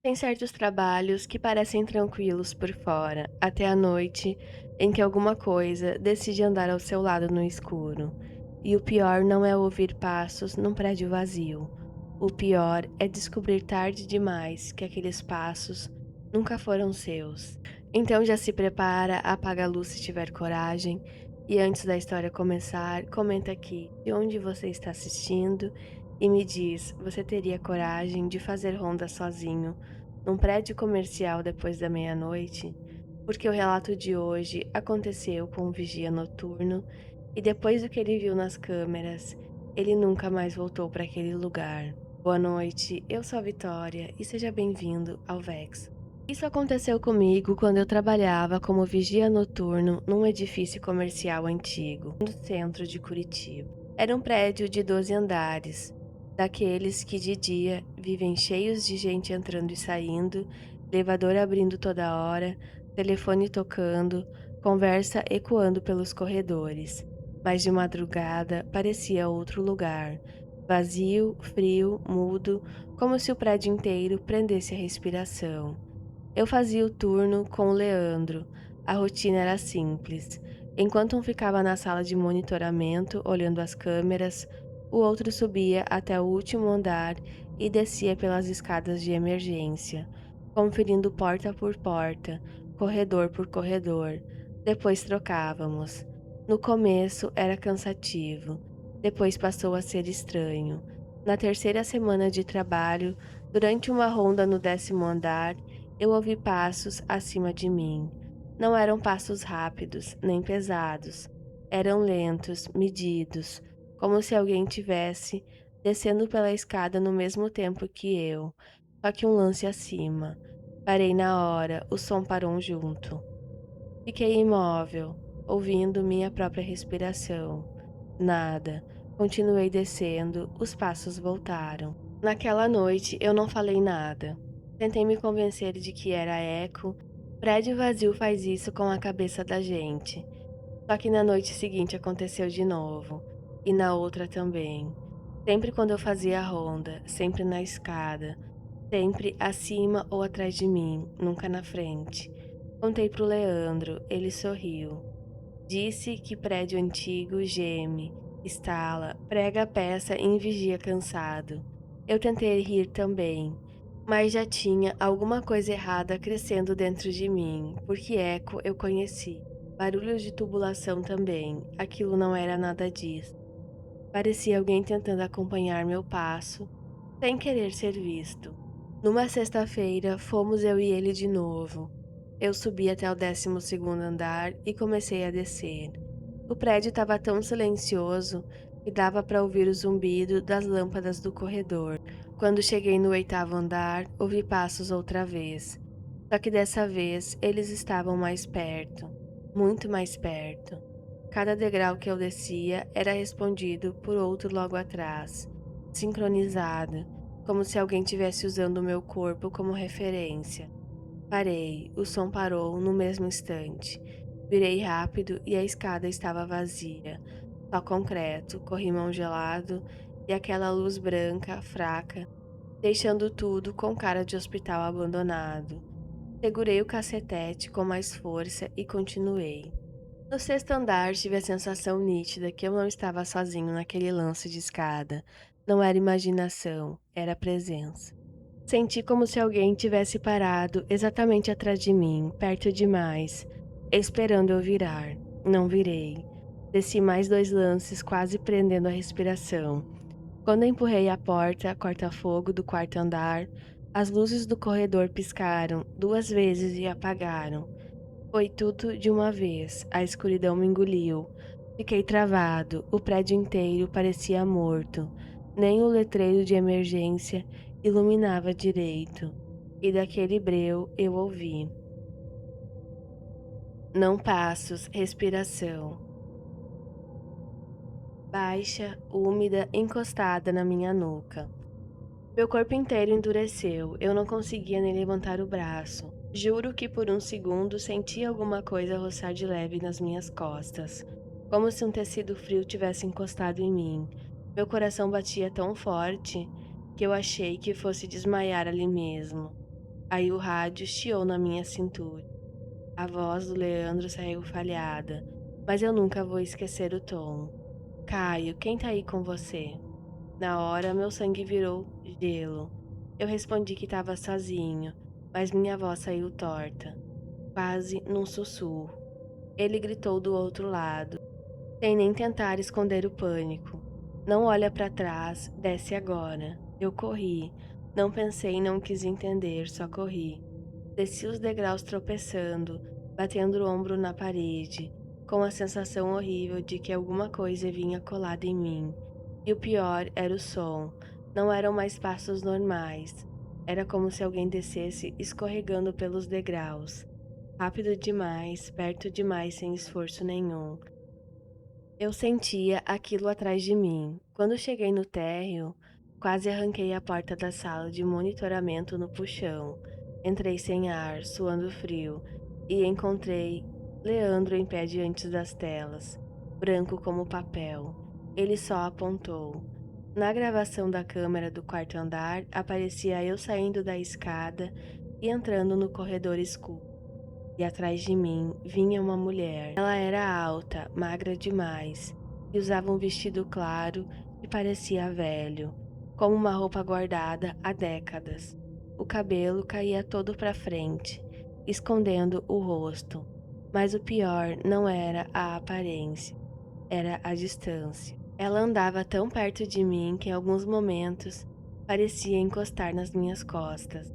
Tem certos trabalhos que parecem tranquilos por fora, até a noite em que alguma coisa decide andar ao seu lado no escuro. E o pior não é ouvir passos num prédio vazio. O pior é descobrir tarde demais que aqueles passos nunca foram seus. Então já se prepara, apaga a luz se tiver coragem. E antes da história começar, comenta aqui de onde você está assistindo e me diz, você teria coragem de fazer ronda sozinho num prédio comercial depois da meia-noite, porque o relato de hoje aconteceu com um vigia noturno e depois do que ele viu nas câmeras, ele nunca mais voltou para aquele lugar. Boa noite, eu sou a Vitória e seja bem-vindo ao Vex. Isso aconteceu comigo quando eu trabalhava como vigia noturno num edifício comercial antigo, no centro de Curitiba. Era um prédio de 12 andares, daqueles que de dia vivem cheios de gente entrando e saindo, elevador abrindo toda hora, telefone tocando, conversa ecoando pelos corredores. Mas de madrugada parecia outro lugar, vazio, frio, mudo, como se o prédio inteiro prendesse a respiração. Eu fazia o turno com o Leandro. A rotina era simples. Enquanto um ficava na sala de monitoramento, olhando as câmeras, o outro subia até o último andar e descia pelas escadas de emergência, conferindo porta por porta, corredor por corredor. Depois trocávamos. No começo era cansativo, depois passou a ser estranho. Na terceira semana de trabalho, durante uma ronda no 10º andar, eu ouvi passos acima de mim. Não eram passos rápidos, nem pesados. Eram lentos, medidos, como se alguém tivesse descendo pela escada no mesmo tempo que eu, só que um lance acima. Parei na hora, o som parou junto. Fiquei imóvel, ouvindo minha própria respiração. Nada. Continuei descendo, os passos voltaram. Naquela noite eu não falei nada. Tentei me convencer de que era eco. Prédio vazio faz isso com a cabeça da gente. Só que na noite seguinte aconteceu de novo. E na outra também. Sempre quando eu fazia a ronda, sempre na escada. Sempre acima ou atrás de mim, nunca na frente. Contei pro Leandro, ele sorriu. Disse que prédio antigo geme, estala, prega a peça em vigia cansado. Eu tentei rir também, mas já tinha alguma coisa errada crescendo dentro de mim, porque eco eu conheci. Barulhos de tubulação também, aquilo não era nada disso. Parecia alguém tentando acompanhar meu passo, sem querer ser visto. Numa sexta-feira, fomos eu e ele de novo. Eu subi até o 12º andar e comecei a descer. O prédio estava tão silencioso que dava para ouvir o zumbido das lâmpadas do corredor. Quando cheguei no 8º andar, ouvi passos outra vez. Só que dessa vez eles estavam mais perto, muito mais perto. Cada degrau que eu descia era respondido por outro logo atrás, sincronizado, como se alguém tivesse usando o meu corpo como referência. Parei, o som parou no mesmo instante. Virei rápido e a escada estava vazia. Só concreto, corrimão gelado e aquela luz branca, fraca, deixando tudo com cara de hospital abandonado. Segurei o cacetete com mais força e continuei. No 6º andar, tive a sensação nítida que eu não estava sozinho naquele lance de escada. Não era imaginação, era presença. Senti como se alguém tivesse parado exatamente atrás de mim, perto demais, esperando eu virar. Não virei. Desci mais 2 lances, quase prendendo a respiração. Quando empurrei a porta, corta-fogo do 4º andar, as luzes do corredor piscaram 2 vezes e apagaram. Foi tudo de uma vez, a escuridão me engoliu. Fiquei travado, o prédio inteiro parecia morto. Nem o letreiro de emergência iluminava direito. E daquele breu eu ouvi. Não passos, respiração. Baixa, úmida, encostada na minha nuca. Meu corpo inteiro endureceu, eu não conseguia nem levantar o braço. Juro que por um segundo senti alguma coisa roçar de leve nas minhas costas, como se um tecido frio tivesse encostado em mim. Meu coração batia tão forte que eu achei que fosse desmaiar ali mesmo. Aí o rádio chiou na minha cintura. A voz do Leandro saiu falhada, mas eu nunca vou esquecer o tom. Caio, quem tá aí com você? Na hora, meu sangue virou gelo. Eu respondi que estava sozinho, mas minha voz saiu torta, quase num sussurro. Ele gritou do outro lado, sem nem tentar esconder o pânico. Não olha para trás, desce agora. Eu corri. Não pensei, não quis entender, só corri. Desci os degraus tropeçando, batendo o ombro na parede, com a sensação horrível de que alguma coisa vinha colada em mim. E o pior era o som. Não eram mais passos normais. Era como se alguém descesse escorregando pelos degraus. Rápido demais, perto demais, sem esforço nenhum. Eu sentia aquilo atrás de mim. Quando cheguei no térreo, quase arranquei a porta da sala de monitoramento no puxão. Entrei sem ar, suando frio, e encontrei Leandro em pé diante das telas, branco como papel. Ele só apontou. Na gravação da câmera do quarto andar, aparecia eu saindo da escada e entrando no corredor escuro. E atrás de mim vinha uma mulher. Ela era alta, magra demais, e usava um vestido claro que parecia velho, como uma roupa guardada há décadas. O cabelo caía todo para frente, escondendo o rosto. Mas o pior não era a aparência, era a distância. Ela andava tão perto de mim que em alguns momentos parecia encostar nas minhas costas.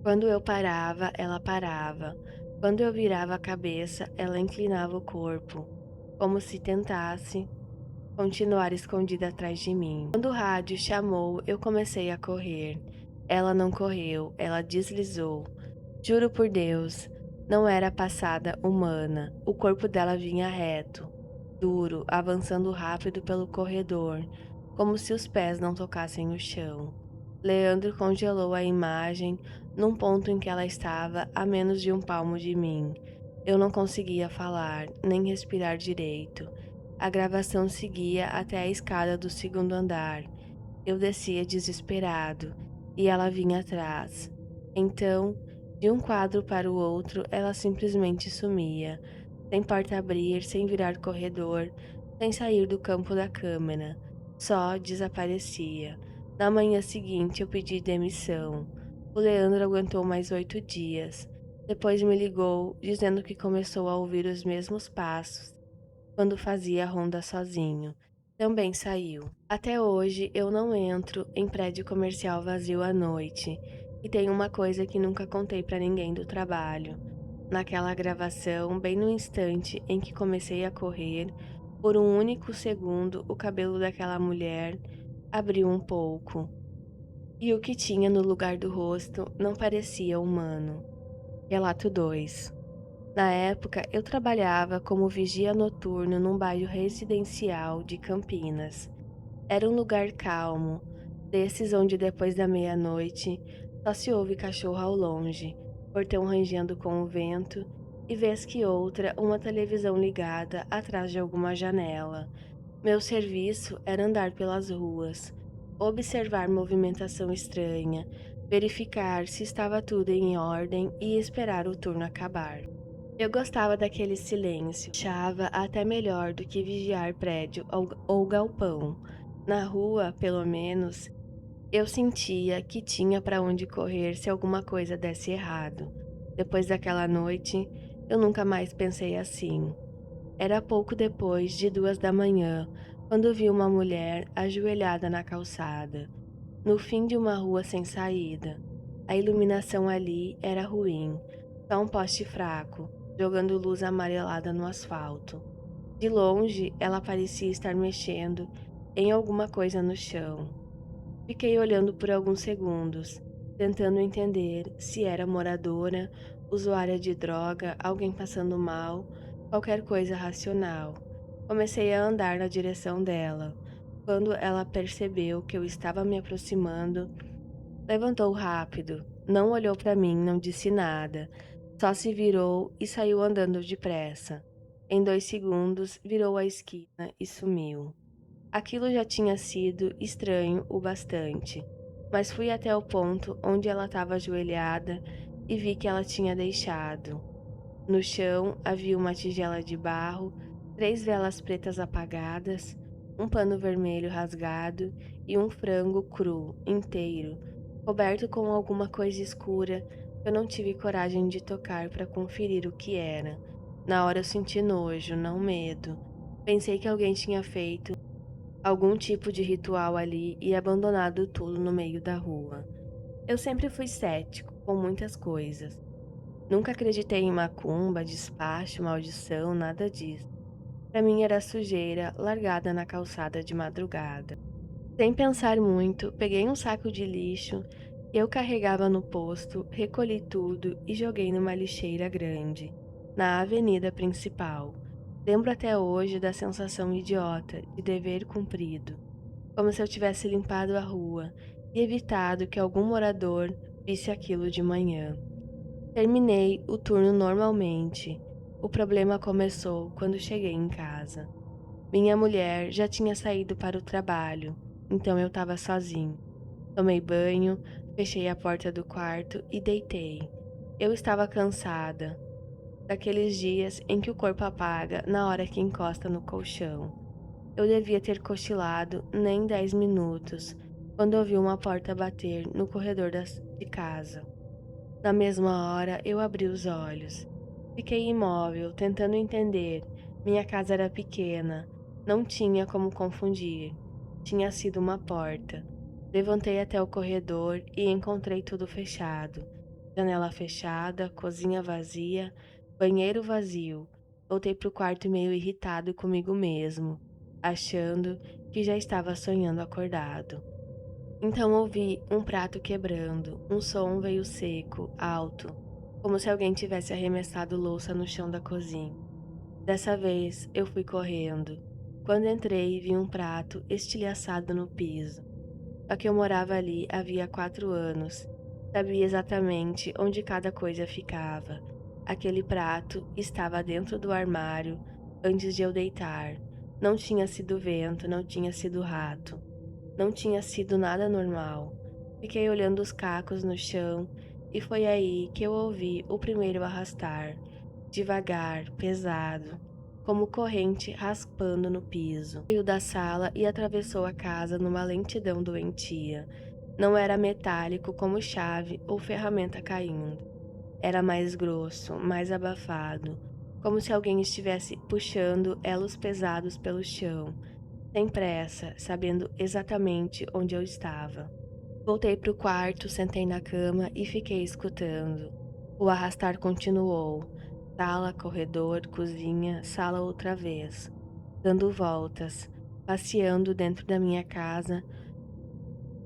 Quando eu parava, ela parava. Quando eu virava a cabeça, ela inclinava o corpo, como se tentasse continuar escondida atrás de mim. Quando o rádio chamou, eu comecei a correr. Ela não correu, ela deslizou. Juro por Deus, não era passada humana. O corpo dela vinha reto, duro, avançando rápido pelo corredor, como se os pés não tocassem o chão. Leandro congelou a imagem num ponto em que ela estava a menos de um palmo de mim. Eu não conseguia falar, nem respirar direito. A gravação seguia até a escada do segundo andar. Eu descia desesperado e ela vinha atrás. Então, de um quadro para o outro, ela simplesmente sumia, sem porta abrir, sem virar corredor, sem sair do campo da câmera. Só desaparecia. Na manhã seguinte, eu pedi demissão. O Leandro aguentou mais 8 dias. Depois me ligou, dizendo que começou a ouvir os mesmos passos quando fazia a ronda sozinho. Também saiu. Até hoje eu não entro em prédio comercial vazio à noite. E tem uma coisa que nunca contei pra ninguém do trabalho. Naquela gravação, bem no instante em que comecei a correr, por um único segundo o cabelo daquela mulher abriu um pouco. E o que tinha no lugar do rosto não parecia humano. Relato 2. Na época, eu trabalhava como vigia noturno num bairro residencial de Campinas. Era um lugar calmo, desses onde depois da meia-noite só se ouve cachorro ao longe, portão rangendo com o vento e vez que outra uma televisão ligada atrás de alguma janela. Meu serviço era andar pelas ruas, observar movimentação estranha, verificar se estava tudo em ordem e esperar o turno acabar. Eu gostava daquele silêncio, achava até melhor do que vigiar prédio ou galpão. Na rua, pelo menos, eu sentia que tinha para onde correr se alguma coisa desse errado. Depois daquela noite, eu nunca mais pensei assim. Era pouco depois de 2 da manhã, quando vi uma mulher ajoelhada na calçada, no fim de uma rua sem saída. A iluminação ali era ruim, só um poste fraco, jogando luz amarelada no asfalto. De longe, ela parecia estar mexendo em alguma coisa no chão. Fiquei olhando por alguns segundos, tentando entender se era moradora, usuária de droga, alguém passando mal, qualquer coisa racional. Comecei a andar na direção dela. Quando ela percebeu que eu estava me aproximando, levantou rápido, não olhou para mim, não disse nada, só se virou e saiu andando depressa. Em 2 segundos, virou a esquina e sumiu. Aquilo já tinha sido estranho o bastante. mas fui até o ponto onde ela estava ajoelhada e vi que ela tinha deixado. No chão havia uma tigela de barro, 3 velas pretas apagadas, um pano vermelho rasgado e um frango cru, inteiro, coberto com alguma coisa escura que eu não tive coragem de tocar para conferir o que era. Na hora eu senti nojo, não medo. Pensei que alguém tinha feito algum tipo de ritual ali e abandonado tudo no meio da rua. Eu sempre fui cético com muitas coisas. Nunca acreditei em macumba, despacho, maldição, nada disso. Pra mim era sujeira largada na calçada de madrugada. Sem pensar muito, peguei um saco de lixo que eu carregava no posto, recolhi tudo e joguei numa lixeira grande, na avenida principal. Lembro até hoje da sensação idiota de dever cumprido, como se eu tivesse limpado a rua e evitado que algum morador visse aquilo de manhã. Terminei o turno normalmente. O problema começou quando cheguei em casa. Minha mulher já tinha saído para o trabalho, então eu estava sozinho. Tomei banho, fechei a porta do quarto e deitei. Eu estava cansada, daqueles dias em que o corpo apaga na hora que encosta no colchão. Eu devia ter cochilado nem 10 minutos, quando ouvi uma porta bater no corredor de casa. Na mesma hora, eu abri os olhos. Fiquei imóvel, tentando entender. Minha casa era pequena, não tinha como confundir. Tinha sido uma porta. Levantei até o corredor e encontrei tudo fechado. Janela fechada, cozinha vazia, banheiro vazio. Voltei pro quarto meio irritado comigo mesmo, achando que já estava sonhando acordado. Então ouvi um prato quebrando, um som veio seco, alto, como se alguém tivesse arremessado louça no chão da cozinha. Dessa vez eu fui correndo. Quando entrei, vi um prato estilhaçado no piso. Só que eu morava ali havia 4 anos. Sabia exatamente onde cada coisa ficava. Aquele prato estava dentro do armário antes de eu deitar. Não tinha sido vento, não tinha sido rato. Não tinha sido nada normal. Fiquei olhando os cacos no chão e foi aí que eu ouvi o primeiro arrastar, devagar, pesado, como corrente raspando no piso. Saiu da sala e atravessou a casa numa lentidão doentia. Não era metálico como chave ou ferramenta caindo. Era mais grosso, mais abafado, como se alguém estivesse puxando elos pesados pelo chão sem pressa, sabendo exatamente onde eu estava. Voltei para o quarto, sentei na cama e fiquei escutando. O arrastar continuou. Sala, corredor, cozinha, sala outra vez. Dando voltas, passeando dentro da minha casa,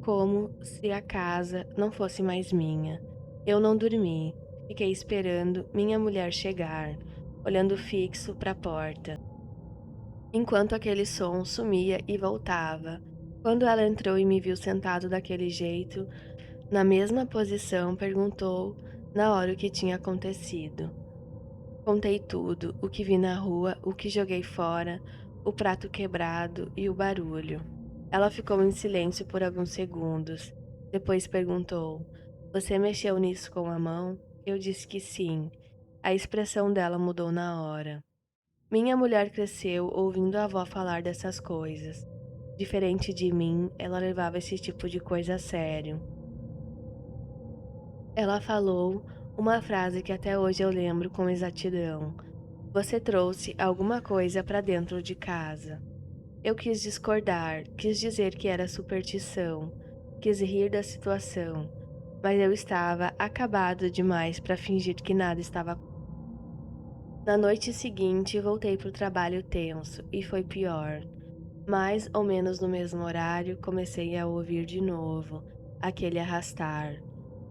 como se a casa não fosse mais minha. Eu não dormi. Fiquei esperando minha mulher chegar, olhando fixo para a porta enquanto aquele som sumia e voltava. Quando ela entrou e me viu sentado daquele jeito, na mesma posição, perguntou na hora o que tinha acontecido. Contei tudo, o que vi na rua, o que joguei fora, o prato quebrado e o barulho. Ela ficou em silêncio por alguns segundos. Depois perguntou: Você mexeu nisso com a mão? Eu disse que sim. A expressão dela mudou na hora. Minha mulher cresceu ouvindo a avó falar dessas coisas. Diferente de mim, ela levava esse tipo de coisa a sério. Ela falou uma frase que até hoje eu lembro com exatidão. Você trouxe alguma coisa para dentro de casa. Eu quis discordar, quis dizer que era superstição, quis rir da situação, mas eu estava acabado demais para fingir que nada estava. Na noite seguinte, voltei para o trabalho tenso e foi pior. Mais ou menos no mesmo horário, comecei a ouvir de novo aquele arrastar.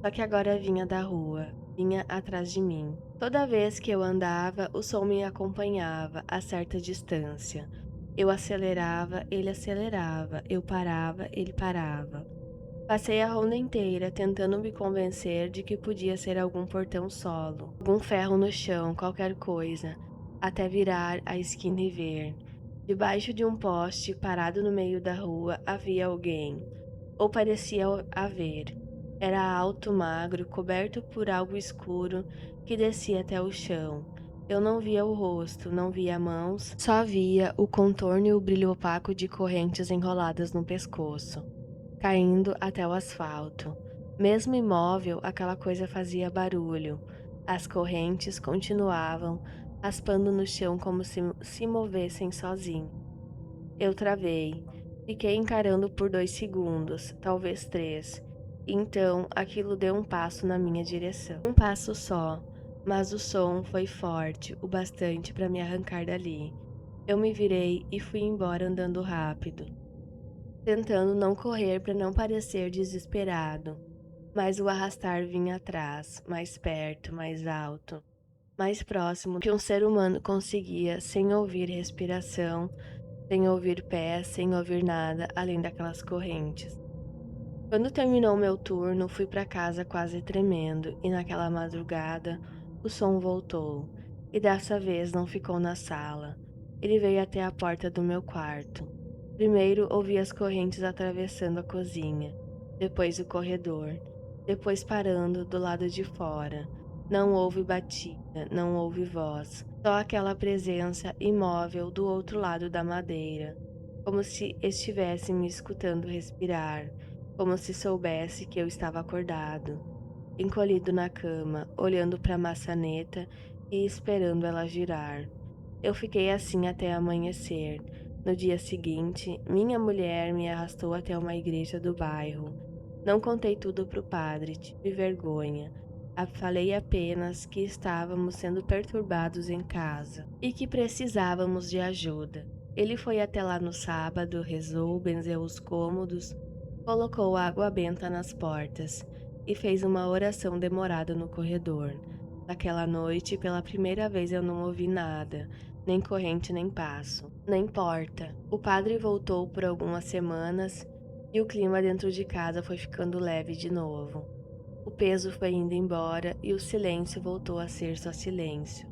Só que agora vinha da rua, vinha atrás de mim. Toda vez que eu andava, o som me acompanhava a certa distância. Eu acelerava, ele acelerava, eu parava, ele parava. Passei a ronda inteira tentando me convencer de que podia ser algum portão solo, algum ferro no chão, qualquer coisa, até virar a esquina e ver. Debaixo de um poste, parado no meio da rua, havia alguém. ou parecia haver. Era alto, magro, coberto por algo escuro que descia até o chão. Eu não via o rosto, não via mãos, só via o contorno e o brilho opaco de correntes enroladas no pescoço, caindo até o asfalto. Mesmo imóvel, aquela coisa fazia barulho. As correntes continuavam, raspando no chão como se movessem sozinhas. Eu travei. Fiquei encarando por 2 segundos, talvez 3. Então, aquilo deu um passo na minha direção. Um passo só, mas o som foi forte o bastante para me arrancar dali. Eu me virei e fui embora andando rápido, tentando não correr para não parecer desesperado. Mas o arrastar vinha atrás, mais perto, mais alto, mais próximo que um ser humano conseguia sem ouvir respiração, sem ouvir pés, sem ouvir nada além daquelas correntes. Quando terminou meu turno, fui para casa quase tremendo, e naquela madrugada o som voltou, e dessa vez não ficou na sala. Ele veio até a porta do meu quarto. Primeiro ouvi as correntes atravessando a cozinha, depois o corredor, depois parando do lado de fora. Não houve batida, não houve voz, só aquela presença imóvel do outro lado da madeira, como se estivesse me escutando respirar, como se soubesse que eu estava acordado, encolhido na cama, olhando para a maçaneta e esperando ela girar. Eu fiquei assim até amanhecer. No dia seguinte, minha mulher me arrastou até uma igreja do bairro. Não contei tudo para o padre, tive vergonha. Falei apenas que estávamos sendo perturbados em casa e que precisávamos de ajuda. Ele foi até lá no sábado, rezou, benzeu os cômodos, colocou água benta nas portas e fez uma oração demorada no corredor. Naquela noite, pela primeira vez eu não ouvi nada, nem corrente nem passo, nem porta. O padre voltou por algumas semanas e o clima dentro de casa foi ficando leve de novo. O peso foi indo embora e o silêncio voltou a ser só silêncio.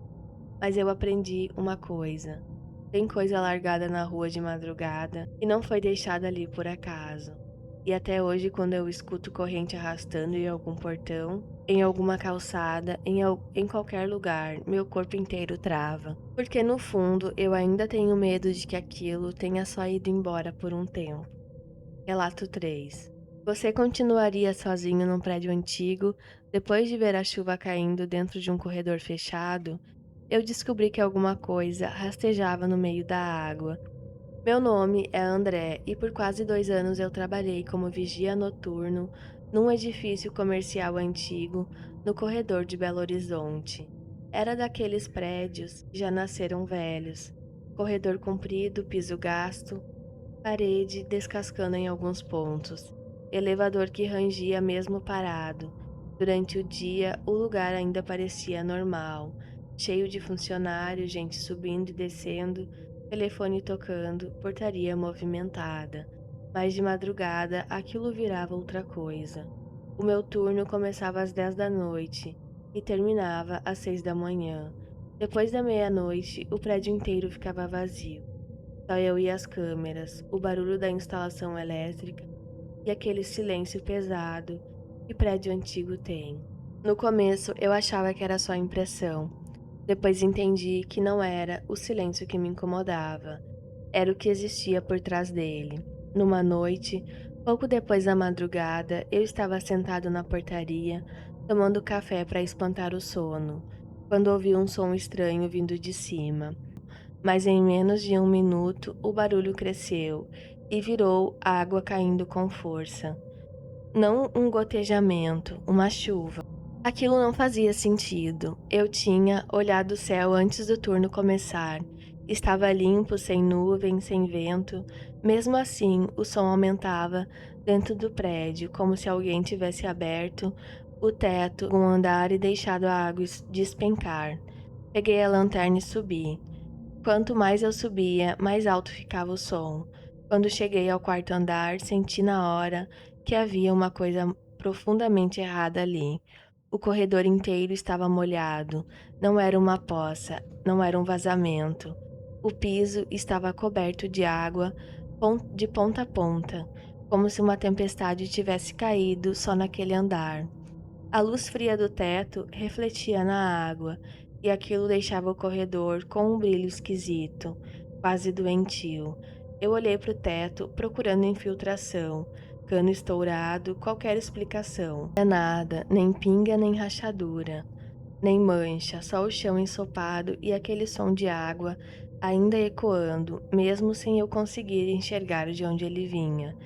Mas eu aprendi uma coisa. Tem coisa largada na rua de madrugada e não foi deixada ali por acaso. E até hoje, quando eu escuto corrente arrastando em algum portão, em alguma calçada, em qualquer lugar, meu corpo inteiro trava. Porque no fundo, eu ainda tenho medo de que aquilo tenha só ido embora por um tempo. Relato 3. Você continuaria sozinho num prédio antigo depois de ver a chuva caindo dentro de um corredor fechado? Eu descobri que alguma coisa rastejava no meio da água. Meu nome é André e por quase 2 anos eu trabalhei como vigia noturno num edifício comercial antigo no corredor de Belo Horizonte. Era daqueles prédios que já nasceram velhos. Corredor comprido, piso gasto, parede descascando em alguns pontos. Elevador que rangia mesmo parado. Durante o dia, o lugar ainda parecia normal, cheio de funcionários, gente subindo e descendo, telefone tocando, portaria movimentada. Mas de madrugada, aquilo virava outra coisa. O meu turno começava às 10 da noite e terminava às 6 da manhã. Depois da meia-noite, o prédio inteiro ficava vazio. Só eu e as câmeras, o barulho da instalação elétrica e aquele silêncio pesado que prédio antigo tem. No começo eu achava que era só impressão. Depois entendi que não era o silêncio que me incomodava, era o que existia por trás dele. Numa noite, pouco depois da madrugada, eu estava sentado na portaria, tomando café para espantar o sono, quando ouvi um som estranho vindo de cima. Mas em menos de 1 minuto o barulho cresceu e virou água caindo com força. Não um gotejamento, uma chuva. Aquilo não fazia sentido. Eu tinha olhado o céu antes do turno começar. Estava limpo, sem nuvens, sem vento. Mesmo assim, o som aumentava dentro do prédio, como se alguém tivesse aberto o teto, um andar e deixado a água despencar. Peguei a lanterna e subi. Quanto mais eu subia, mais alto ficava o som. Quando cheguei ao quarto andar, senti na hora que havia uma coisa profundamente errada ali. O corredor inteiro estava molhado. Não era uma poça, não era um vazamento. O piso estava coberto de água de ponta a ponta, como se uma tempestade tivesse caído só naquele andar. A luz fria do teto refletia na água, e aquilo deixava o corredor com um brilho esquisito, quase doentio. Eu olhei para o teto, procurando infiltração, cano estourado, qualquer explicação. Não é nada, nem pinga, nem rachadura, nem mancha, só o chão ensopado e aquele som de água ainda ecoando, mesmo sem eu conseguir enxergar de onde ele vinha.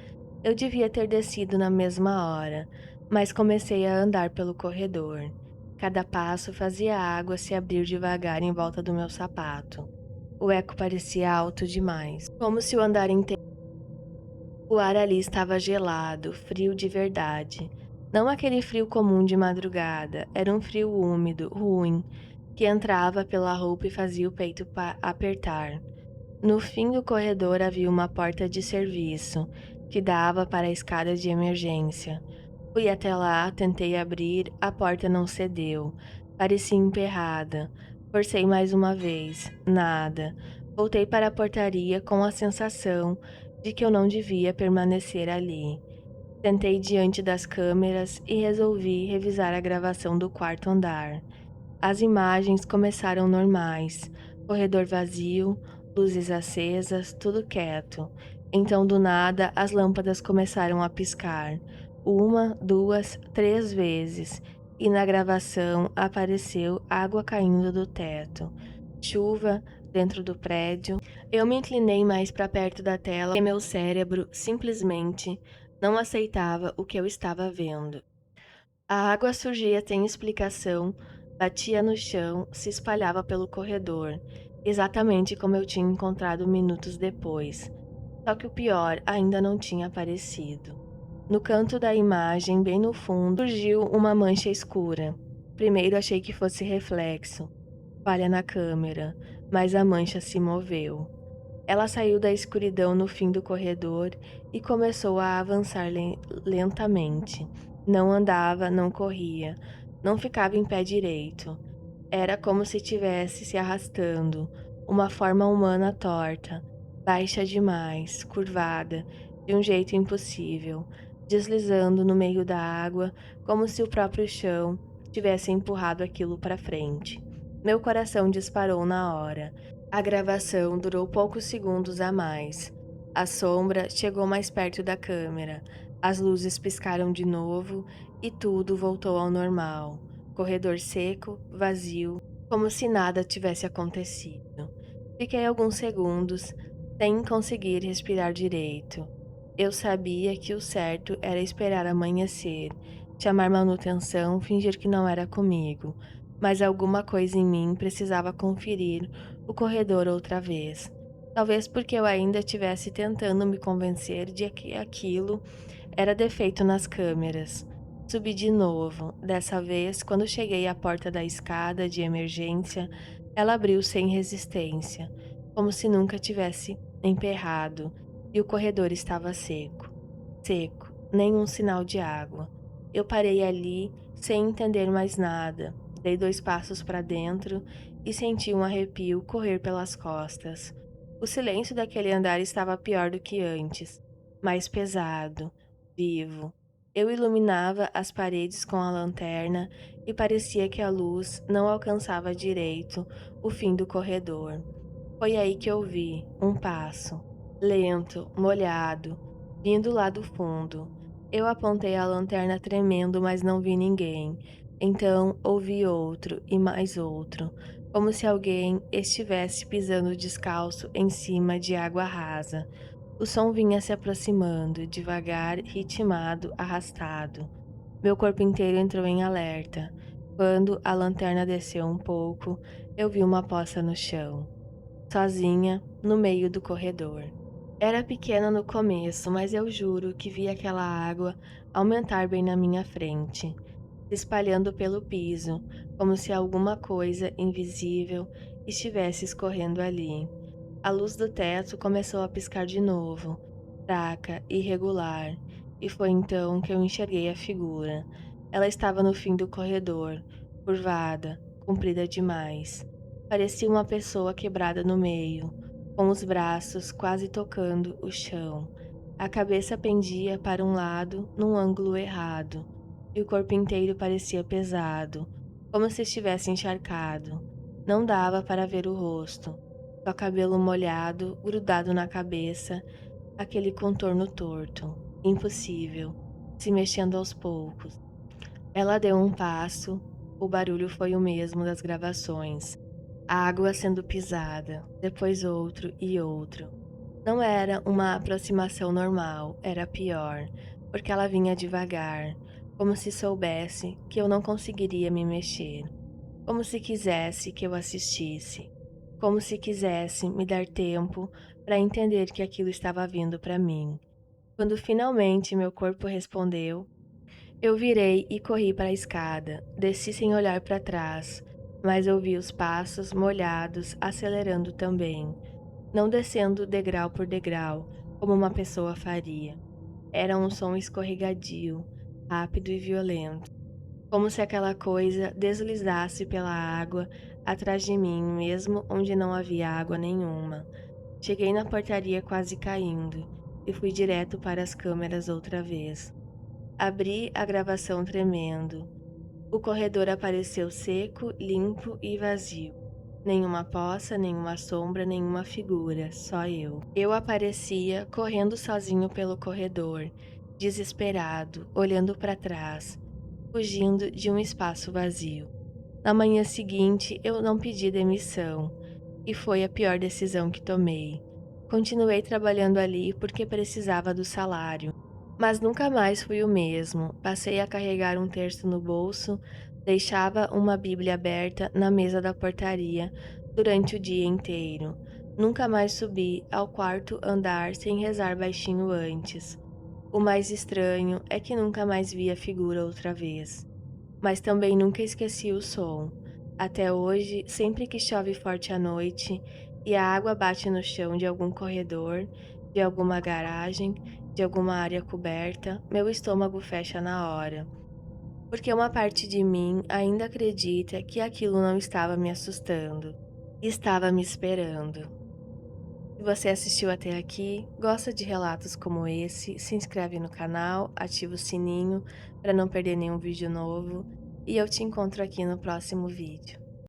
Eu devia ter descido na mesma hora, mas comecei a andar pelo corredor. Cada passo fazia a água se abrir devagar em volta do meu sapato. O eco parecia alto demais, como se o andar inteiro. O ar ali estava gelado, frio de verdade. Não aquele frio comum de madrugada, era um frio úmido, ruim, que entrava pela roupa e fazia o peito apertar. No fim do corredor havia uma porta de serviço, que dava para a escada de emergência. Fui até lá, tentei abrir, a porta não cedeu. Parecia emperrada. Forcei mais uma vez. Nada. Voltei para a portaria com a sensação de que eu não devia permanecer ali. Sentei diante das câmeras e resolvi revisar a gravação do quarto andar. As imagens começaram normais. Corredor vazio, luzes acesas, tudo quieto. Então, do nada, as lâmpadas começaram a piscar. Uma, duas, três vezes. E na gravação apareceu água caindo do teto. Chuva dentro do prédio. Eu me inclinei mais para perto da tela e meu cérebro simplesmente não aceitava o que eu estava vendo. A água surgia sem explicação, batia no chão, se espalhava pelo corredor, exatamente como eu tinha encontrado minutos depois. Só que o pior ainda não tinha aparecido. No canto da imagem, bem no fundo, surgiu uma mancha escura. Primeiro achei que fosse reflexo, falha na câmera, mas a mancha se moveu. Ela saiu da escuridão no fim do corredor e começou a avançar lentamente. Não andava, não corria, não ficava em pé direito. Era como se estivesse se arrastando, uma forma humana torta, baixa demais, curvada, de um jeito impossível, deslizando no meio da água, como se o próprio chão tivesse empurrado aquilo para frente. Meu coração disparou na hora. A gravação durou poucos segundos a mais. A sombra chegou mais perto da câmera, as luzes piscaram de novo e tudo voltou ao normal. Corredor seco, vazio, como se nada tivesse acontecido. Fiquei alguns segundos sem conseguir respirar direito. Eu sabia que o certo era esperar amanhecer, chamar manutenção, fingir que não era comigo, mas alguma coisa em mim precisava conferir o corredor outra vez. Talvez porque eu ainda estivesse tentando me convencer de que aquilo era defeito nas câmeras. Subi de novo. Dessa vez, quando cheguei à porta da escada de emergência, ela abriu sem resistência, como se nunca tivesse emperrado, e o corredor estava seco. Seco, nenhum sinal de água. Eu parei ali, sem entender mais nada. Dei 2 passos para dentro e senti um arrepio correr pelas costas. O silêncio daquele andar estava pior do que antes, mais pesado, vivo. Eu iluminava as paredes com a lanterna e parecia que a luz não alcançava direito o fim do corredor. Foi aí que eu vi um passo, lento, molhado, vindo lá do fundo. Eu apontei a lanterna tremendo, mas não vi ninguém. Então ouvi outro e mais outro, como se alguém estivesse pisando descalço em cima de água rasa. O som vinha se aproximando, devagar, ritmado, arrastado. Meu corpo inteiro entrou em alerta. Quando a lanterna desceu um pouco, eu vi uma poça no chão, sozinha, no meio do corredor. Era pequena no começo, mas eu juro que vi aquela água aumentar bem na minha frente, se espalhando pelo piso, como se alguma coisa invisível estivesse escorrendo ali. A luz do teto começou a piscar de novo, fraca, irregular, e foi então que eu enxerguei a figura. Ela estava no fim do corredor, curvada, comprida demais. Parecia uma pessoa quebrada no meio, com os braços quase tocando o chão. A cabeça pendia para um lado, num ângulo errado, e o corpo inteiro parecia pesado, como se estivesse encharcado. Não dava para ver o rosto, só cabelo molhado, grudado na cabeça, aquele contorno torto, impossível, se mexendo aos poucos. Ela deu um passo, o barulho foi o mesmo das gravações, a água sendo pisada, depois outro e outro. Não era uma aproximação normal, era pior, porque ela vinha devagar, como se soubesse que eu não conseguiria me mexer, como se quisesse que eu assistisse, como se quisesse me dar tempo para entender que aquilo estava vindo para mim. Quando finalmente meu corpo respondeu, eu virei e corri para a escada, desci sem olhar para trás, mas ouvi os passos molhados acelerando também, não descendo degrau por degrau, como uma pessoa faria. Era um som escorregadio, rápido e violento, como se aquela coisa deslizasse pela água atrás de mim, mesmo onde não havia água nenhuma. Cheguei na portaria quase caindo e fui direto para as câmeras outra vez. Abri a gravação tremendo. O corredor apareceu seco, limpo e vazio. Nenhuma poça, nenhuma sombra, nenhuma figura, só eu. Eu aparecia correndo sozinho pelo corredor, desesperado, olhando para trás, fugindo de um espaço vazio. Na manhã seguinte, eu não pedi demissão, e foi a pior decisão que tomei. Continuei trabalhando ali porque precisava do salário, mas nunca mais fui o mesmo. Passei a carregar um terço no bolso, deixava uma Bíblia aberta na mesa da portaria durante o dia inteiro. Nunca mais subi ao quarto andar sem rezar baixinho antes. O mais estranho é que nunca mais vi a figura outra vez. Mas também nunca esqueci o som. Até hoje, sempre que chove forte à noite e a água bate no chão de algum corredor, de alguma garagem, de alguma área coberta, meu estômago fecha na hora. Porque uma parte de mim ainda acredita que aquilo não estava me assustando, estava me esperando. Se você assistiu até aqui, gosta de relatos como esse, se inscreve no canal, ativa o sininho para não perder nenhum vídeo novo e eu te encontro aqui no próximo vídeo.